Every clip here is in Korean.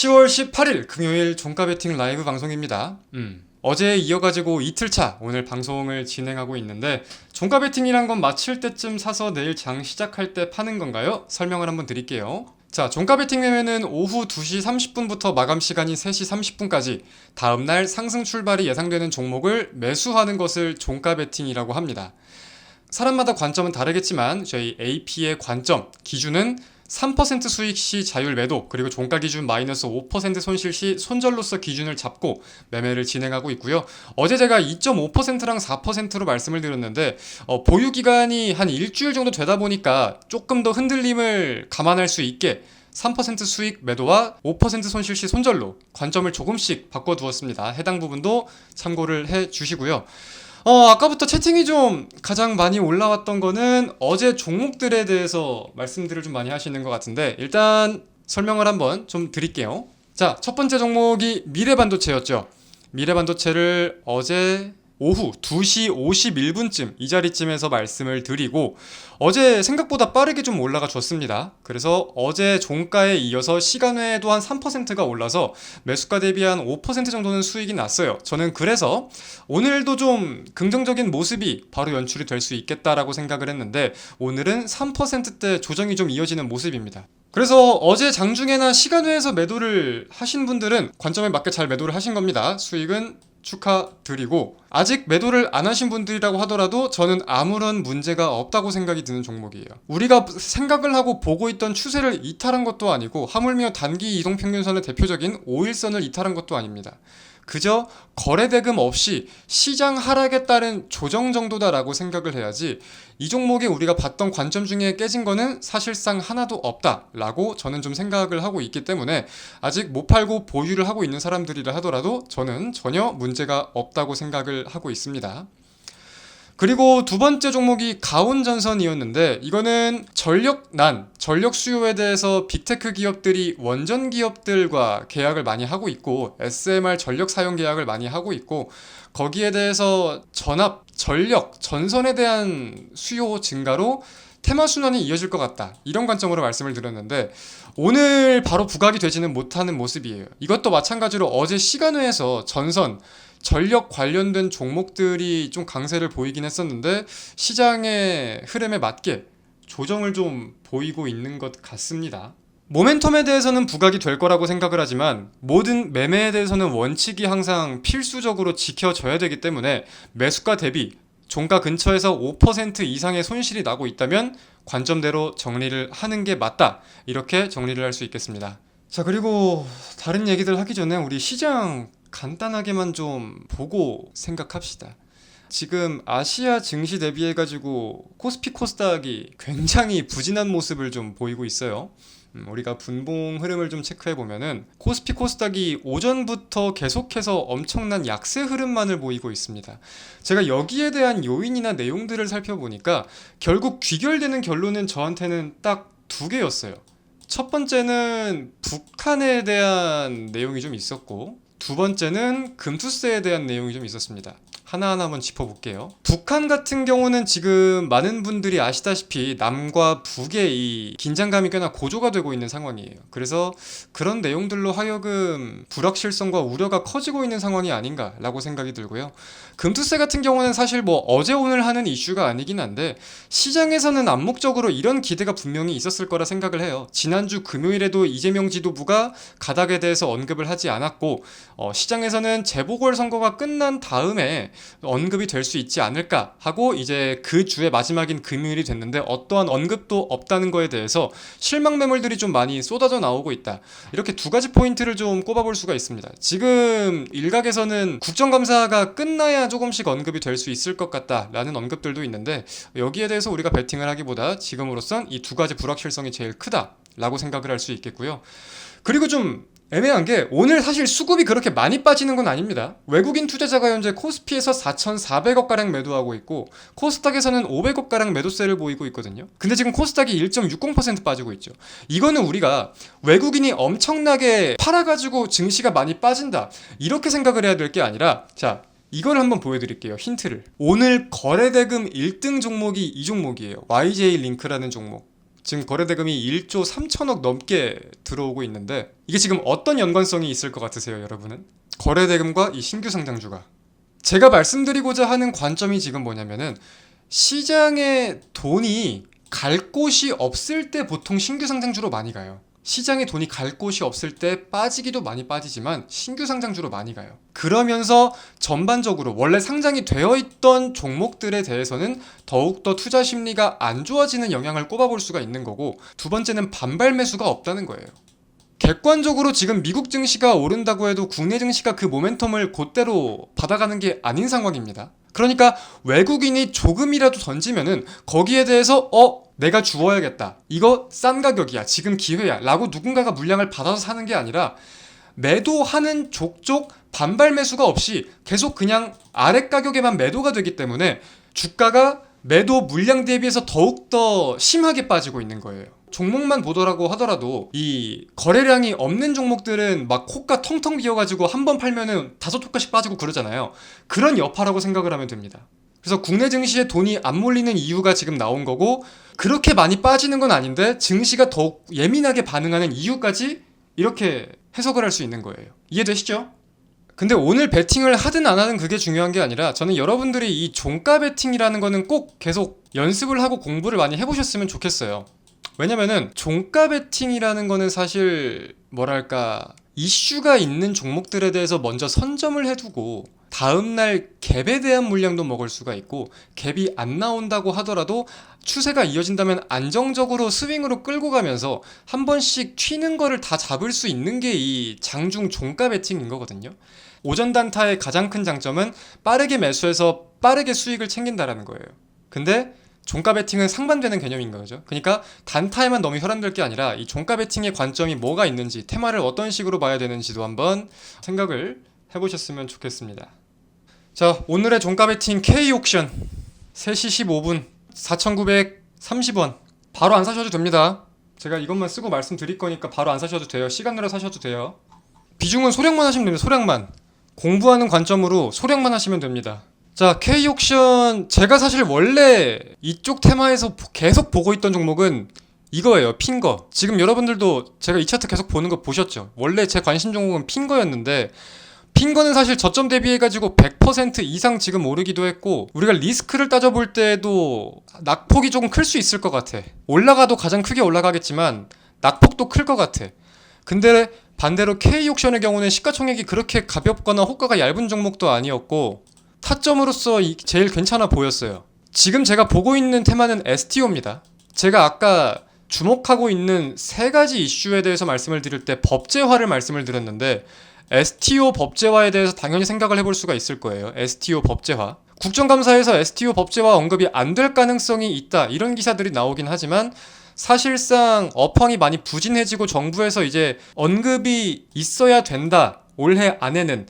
10월 18일 금요일 종가 베팅 라이브 방송입니다. 어제 이어가지고 이틀차 오늘 방송을 진행하고 있는데 종가 베팅이란 건 마칠 때쯤 사서 내일 장 시작할 때 파는 건가요? 설명을 한번 드릴게요. 자, 종가 베팅 매매는 오후 2시 30분부터 마감 시간이 3시 30분까지 다음날 상승 출발이 예상되는 종목을 매수하는 것을 종가 베팅이라고 합니다. 사람마다 관점은 다르겠지만 저희 AP의 관점, 기준은 3% 수익 시 자율 매도, 그리고 종가 기준 마이너스 5% 손실 시 손절로서 기준을 잡고 매매를 진행하고 있고요. 어제 제가 2.5%랑 4%로 말씀을 드렸는데 보유 기간이 한 일주일 정도 되다 보니까 조금 더 흔들림을 감안할 수 있게 3% 수익 매도와 5% 손실 시 손절로 관점을 조금씩 바꿔두었습니다. 해당 부분도 참고를 해 주시고요. 아까부터 채팅이 좀 가장 많이 올라왔던 거는 어제 종목들에 대해서 말씀들을 좀 많이 하시는 것 같은데 일단 설명을 한번 좀 드릴게요. 자, 첫 번째 종목이 미래반도체였죠. 미래반도체를 어제 오후 2시 51분쯤 이 자리쯤에서 말씀을 드리고 어제 생각보다 빠르게 좀 올라가 줬습니다. 그래서 어제 종가에 이어서 시간외에도 한 3%가 올라서 매수가 대비 한 5% 정도는 수익이 났어요. 저는 그래서 오늘도 좀 긍정적인 모습이 바로 연출이 될 수 있겠다라고 생각을 했는데 오늘은 3%대 조정이 좀 이어지는 모습입니다. 그래서 어제 장중에나 시간외에서 매도를 하신 분들은 관점에 맞게 잘 매도를 하신 겁니다. 수익은 축하드리고 아직 매도를 안 하신 분들이라고 하더라도 저는 아무런 문제가 없다고 생각이 드는 종목이에요. 우리가 생각을 하고 보고 있던 추세를 이탈한 것도 아니고 하물며 단기 이동평균선의 대표적인 5일선을 이탈한 것도 아닙니다. 그저 거래대금 없이 시장 하락에 따른 조정 정도다라고 생각을 해야지 이 종목에 우리가 봤던 관점 중에 깨진 거는 사실상 하나도 없다라고 저는 좀 생각을 하고 있기 때문에 아직 못 팔고 보유를 하고 있는 사람들이라 하더라도 저는 전혀 문제가 없다고 생각을 하고 있습니다. 그리고 두 번째 종목이 가온전선이었는데 이거는 전력 수요에 대해서 빅테크 기업들이 원전 기업들과 계약을 많이 하고 있고 SMR 전력 사용 계약을 많이 하고 있고 거기에 대해서 전선에 대한 수요 증가로 테마 순환이 이어질 것 같다. 이런 관점으로 말씀을 드렸는데 오늘 바로 부각이 되지는 못하는 모습이에요. 이것도 마찬가지로 어제 시간외에서 전력 관련된 종목들이 좀 강세를 보이긴 했었는데 시장의 흐름에 맞게 조정을 좀 보이고 있는 것 같습니다. 모멘텀에 대해서는 부각이 될 거라고 생각을 하지만 모든 매매에 대해서는 원칙이 항상 필수적으로 지켜져야 되기 때문에 매수가 대비 종가 근처에서 5% 이상의 손실이 나고 있다면 관점대로 정리를 하는 게 맞다. 이렇게 정리를 할 수 있겠습니다. 자, 그리고 다른 얘기들 하기 전에 우리 시장 간단하게만 좀 보고 생각합시다. 지금 아시아 증시 대비해가지고 코스피 코스닥이 굉장히 부진한 모습을 좀 보이고 있어요. 우리가 분봉 흐름을 좀 체크해 보면은 코스피 코스닥이 오전부터 계속해서 엄청난 약세 흐름만을 보이고 있습니다. 제가 여기에 대한 요인이나 내용들을 살펴보니까 결국 귀결되는 결론은 저한테는 딱 두 개였어요. 첫 번째는 북한에 대한 내용이 좀 있었고 두 번째는 금투세에 대한 내용이 좀 있었습니다. 하나하나 한번 짚어볼게요. 북한 같은 경우는 지금 많은 분들이 아시다시피 남과 북의 이 긴장감이 꽤나 고조가 되고 있는 상황이에요. 그래서 그런 내용들로 하여금 불확실성과 우려가 커지고 있는 상황이 아닌가라고 생각이 들고요. 금투세 같은 경우는 사실 뭐 어제 오늘 하는 이슈가 아니긴 한데 시장에서는 암묵적으로 이런 기대가 분명히 있었을 거라 생각을 해요. 지난주 금요일에도 이재명 지도부가 가닥에 대해서 언급을 하지 않았고 시장에서는 재보궐선거가 끝난 다음에 언급이 될 수 있지 않을까 하고 이제 그 주의 마지막인 금요일이 됐는데 어떠한 언급도 없다는 거에 대해서 실망 매물들이 좀 많이 쏟아져 나오고 있다. 이렇게 두 가지 포인트를 좀 꼽아볼 수가 있습니다. 지금 일각에서는 국정감사가 끝나야 조금씩 언급이 될 수 있을 것 같다라는 언급들도 있는데 여기에 대해서 우리가 베팅을 하기보다 지금으로선 이 두 가지 불확실성이 제일 크다라고 생각을 할 수 있겠고요. 그리고 좀 애매한 게 오늘 사실 수급이 그렇게 많이 빠지는 건 아닙니다. 외국인 투자자가 현재 코스피에서 4,400억가량 매도하고 있고 코스닥에서는 500억가량 매도세를 보이고 있거든요. 근데 지금 코스닥이 1.60% 빠지고 있죠. 이거는 우리가 외국인이 엄청나게 팔아가지고 증시가 많이 빠진다 이렇게 생각을 해야 될 게 아니라 자, 이걸 한번 보여드릴게요. 힌트를. 오늘 거래대금 1등 종목이 이 종목이에요. YJ 링크라는 종목. 지금 거래대금이 1조 3천억 넘게 들어오고 있는데 이게 지금 어떤 연관성이 있을 것 같으세요, 여러분은? 거래대금과 이 신규 상장주가. 제가 말씀드리고자 하는 관점이 지금 뭐냐면은 시장에 돈이 갈 곳이 없을 때 보통 신규 상장주로 많이 가요. 시장에 돈이 갈 곳이 없을 때 빠지기도 많이 빠지지만 신규 상장주로 많이 가요. 그러면서 전반적으로 원래 상장이 되어 있던 종목들에 대해서는 더욱더 투자 심리가 안 좋아지는 영향을 꼽아볼 수가 있는 거고, 두 번째는 반발 매수가 없다는 거예요. 객관적으로 지금 미국 증시가 오른다고 해도 국내 증시가 그 모멘텀을 그대로 받아가는 게 아닌 상황입니다. 그러니까 외국인이 조금이라도 던지면은 거기에 대해서 내가 주워야겠다, 이거 싼 가격이야, 지금 기회야 라고 누군가가 물량을 받아서 사는 게 아니라 매도하는 족족 반발 매수가 없이 계속 그냥 아래 가격에만 매도가 되기 때문에 주가가 매도 물량 대비해서 더욱더 심하게 빠지고 있는 거예요. 종목만 보더라고 하더라도 이 거래량이 없는 종목들은 막 호가 텅텅 비어가지고 한 번 팔면은 5호가씩 빠지고 그러잖아요. 그런 여파라고 생각을 하면 됩니다. 그래서 국내 증시에 돈이 안 몰리는 이유가 지금 나온 거고, 그렇게 많이 빠지는 건 아닌데 증시가 더욱 예민하게 반응하는 이유까지 이렇게 해석을 할 수 있는 거예요. 이해되시죠? 근데 오늘 베팅을 하든 안 하든 그게 중요한 게 아니라, 저는 여러분들이 이 종가 베팅이라는 거는 꼭 계속 연습을 하고 공부를 많이 해보셨으면 좋겠어요. 왜냐면은 종가 베팅이라는 거는 사실 뭐랄까, 이슈가 있는 종목들에 대해서 먼저 선점을 해두고 다음날 갭에 대한 물량도 먹을 수가 있고, 갭이 안 나온다고 하더라도 추세가 이어진다면 안정적으로 스윙으로 끌고 가면서 한 번씩 튀는 거를 다 잡을 수 있는 게 이 장중 종가 베팅인 거거든요. 오전 단타의 가장 큰 장점은 빠르게 매수해서 빠르게 수익을 챙긴다라는 거예요. 근데 종가 베팅은 상반되는 개념인 거죠. 그러니까 단타에만 너무 혈안될 게 아니라 이 종가 베팅의 관점이 뭐가 있는지, 테마를 어떤 식으로 봐야 되는지도 한번 생각을 해보셨으면 좋겠습니다. 자, 오늘의 종가 베팅 K옥션 3시 15분 4,930원. 바로 안 사셔도 됩니다. 제가 이것만 쓰고 말씀드릴 거니까 바로 안 사셔도 돼요. 시간 내로 사셔도 돼요. 비중은 소량만 하시면 됩니다. 소량만. 공부하는 관점으로 소량만 하시면 됩니다. 자, K옥션, 제가 사실 원래 이쪽 테마에서 계속 보고 있던 종목은 이거예요. 핀거. 지금 여러분들도 제가 이 차트 계속 보는 거 보셨죠? 원래 제 관심 종목은 핀거였는데, 핀거는 사실 저점 대비해가지고 100% 이상 지금 오르기도 했고, 우리가 리스크를 따져볼 때도 낙폭이 조금 클 수 있을 것 같아. 올라가도 가장 크게 올라가겠지만 낙폭도 클 것 같아. 근데 반대로 K옥션의 경우는 시가총액이 그렇게 가볍거나 호가가 얇은 종목도 아니었고, 타점으로서 제일 괜찮아 보였어요. 지금 제가 보고 있는 테마는 STO입니다. 제가 아까 주목하고 있는 세 가지 이슈에 대해서 말씀을 드릴 때 법제화를 말씀을 드렸는데, STO 법제화에 대해서 당연히 생각을 해볼 수가 있을 거예요. STO 법제화. 국정감사에서 STO 법제화 언급이 안 될 가능성이 있다, 이런 기사들이 나오긴 하지만 사실상 업황이 많이 부진해지고 정부에서 이제 언급이 있어야 된다, 올해 안에는.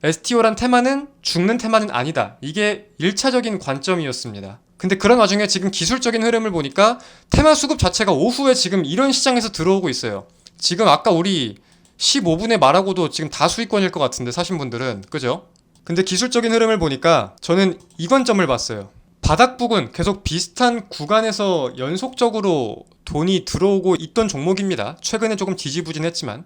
STO란 테마는 죽는 테마는 아니다, 이게 1차적인 관점이었습니다. 근데 그런 와중에 지금 기술적인 흐름을 보니까 테마 수급 자체가 오후에 지금 이런 시장에서 들어오고 있어요. 지금 아까 우리 15분에 말하고도 지금 다 수익권일 것 같은데, 사신 분들은. 그죠? 근데 기술적인 흐름을 보니까 저는 이 관점을 봤어요. 바닥 부근 계속 비슷한 구간에서 연속적으로 돈이 들어오고 있던 종목입니다. 최근에 조금 지지부진했지만.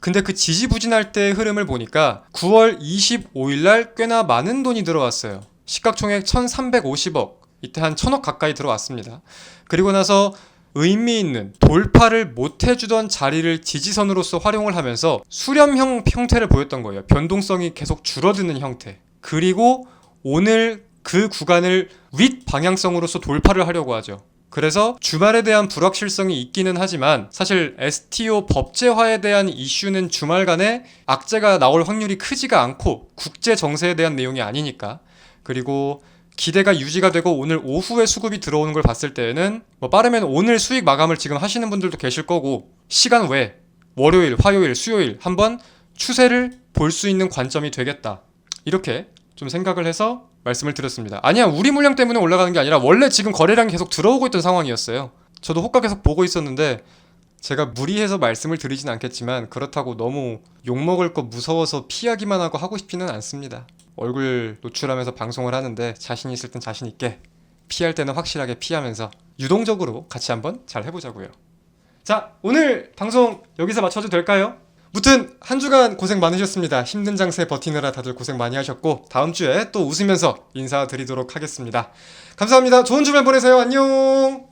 근데 그 지지부진할 때의 흐름을 보니까 9월 25일날 꽤나 많은 돈이 들어왔어요. 시가총액 1,350억. 이때 한 1,000억 가까이 들어왔습니다. 그리고 나서 의미 있는 돌파를 못 해주던 자리를 지지선으로서 활용을 하면서 수렴형 형태를 보였던 거예요. 변동성이 계속 줄어드는 형태. 그리고 오늘 그 구간을 윗 방향성으로서 돌파를 하려고 하죠. 그래서 주말에 대한 불확실성이 있기는 하지만 사실 STO 법제화에 대한 이슈는 주말간에 악재가 나올 확률이 크지가 않고, 국제 정세에 대한 내용이 아니니까. 그리고 기대가 유지가 되고 오늘 오후에 수급이 들어오는 걸 봤을 때에는 빠르면 오늘 수익 마감을 지금 하시는 분들도 계실 거고, 시간 외 월요일, 화요일, 수요일 한번 추세를 볼 수 있는 관점이 되겠다, 이렇게 좀 생각을 해서 말씀을 드렸습니다. 아니야, 우리 물량 때문에 올라가는 게 아니라 원래 지금 거래량이 계속 들어오고 있던 상황이었어요. 저도 호가 계속 보고 있었는데, 제가 무리해서 말씀을 드리진 않겠지만 그렇다고 너무 욕먹을 거 무서워서 피하기만 하고 싶지는 않습니다. 얼굴 노출하면서 방송을 하는데 자신 있을 땐 자신 있게 피할 때는 확실하게 피하면서 유동적으로 같이 한번 잘 해보자고요. 자, 오늘 방송 여기서 마쳐도 될까요? 무튼 한 주간 고생 많으셨습니다. 힘든 장세 버티느라 다들 고생 많이 하셨고 다음 주에 또 웃으면서 인사드리도록 하겠습니다. 감사합니다. 좋은 주말 보내세요. 안녕.